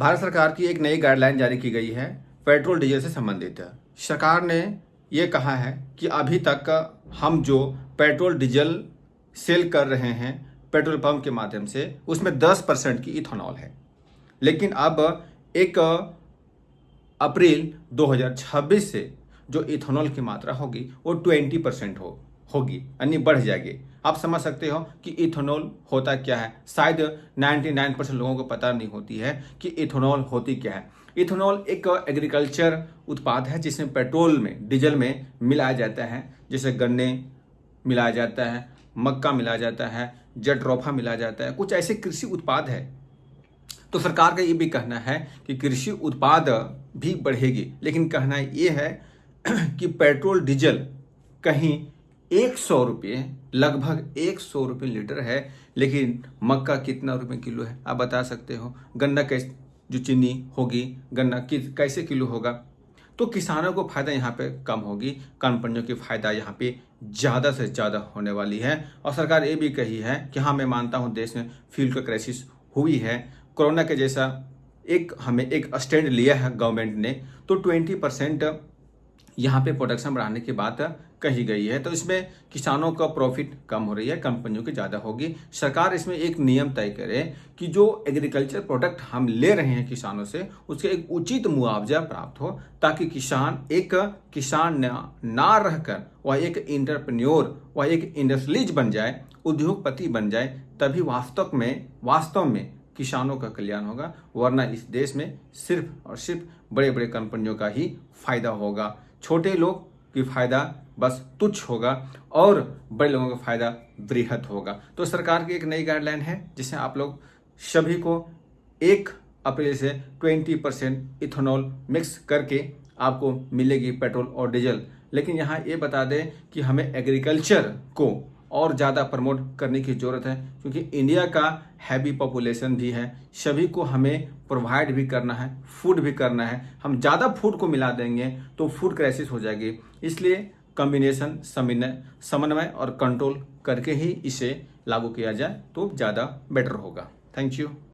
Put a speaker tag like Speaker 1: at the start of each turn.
Speaker 1: भारत सरकार की एक नई गाइडलाइन जारी की गई है पेट्रोल डीजल से संबंधित। सरकार ने ये कहा है कि अभी तक हम जो पेट्रोल डीजल सेल कर रहे हैं पेट्रोल पंप के माध्यम से उसमें 10% की इथेनॉल है, लेकिन अब 1 अप्रैल 2026 से जो इथेनॉल की मात्रा होगी वो 20% होगी, यानी बढ़ जाएगी। आप समझ सकते हो कि इथेनॉल होता क्या है। शायद 99% लोगों को पता नहीं होती है कि इथेनॉल होती क्या है। इथेनॉल एक एग्रीकल्चर उत्पाद है जिसमें पेट्रोल में डीजल में मिलाया जाता है, जैसे गन्ने मिलाया जाता है, मक्का मिलाया जाता है, जट्रोफा मिलाया जाता है, कुछ ऐसे कृषि उत्पाद है। तो सरकार का ये भी कहना है कि कृषि उत्पाद भी बढ़ेगी, लेकिन कहना ये है कि पेट्रोल डीजल कहीं 100 रुपये, लगभग 100 रुपये लीटर है, लेकिन मक्का कितना रुपये किलो है आप बता सकते हो। गन्ना कैसे, जो चीनी होगी, गन्ना कैसे किलो होगा। तो किसानों को फायदा यहाँ पे कम होगी, कंपनियों की फायदा यहाँ पे ज़्यादा से ज़्यादा होने वाली है। और सरकार ये भी कही है कि हाँ, मैं मानता हूँ देश में फ्यूल का क्राइसिस हुई है, कोरोना के जैसा हमें एक स्टैंड लिया है गवर्नमेंट ने, तो 20% यहाँ पे प्रोडक्शन बढ़ाने की बात कही गई है। तो इसमें किसानों का प्रॉफिट कम हो रही है, कंपनियों की ज़्यादा होगी। सरकार इसमें एक नियम तय करे कि जो एग्रीकल्चर प्रोडक्ट हम ले रहे हैं किसानों से उसके एक उचित मुआवजा प्राप्त हो, ताकि किसान ना रहकर वह एक इंटरप्रेन्योर, वह एक इंडस्ट्रियलिस्ट बन जाए, उद्योगपति बन जाए, तभी वास्तव में किसानों का कल्याण होगा। वरना इस देश में सिर्फ और सिर्फ बड़े बड़े कंपनियों का ही फायदा होगा, छोटे लोग की फायदा बस तुच्छ होगा और बड़े लोगों का फायदा बृहत होगा। तो सरकार की एक नई गाइडलाइन है जिससे आप लोग सभी को 1 अप्रैल से 20% इथेनॉल मिक्स करके आपको मिलेगी पेट्रोल और डीजल। लेकिन यहाँ ये बता दें कि हमें एग्रीकल्चर को और ज़्यादा प्रमोट करने की ज़रूरत है, क्योंकि इंडिया का हैवी पॉपुलेशन भी है, सभी को हमें प्रोवाइड भी करना है, फूड भी करना है। हम ज़्यादा फूड को मिला देंगे तो फूड क्राइसिस हो जाएगी। इसलिए कॉम्बिनेशन, समन्वय और कंट्रोल करके ही इसे लागू किया जाए तो ज़्यादा बेटर होगा। Thank you.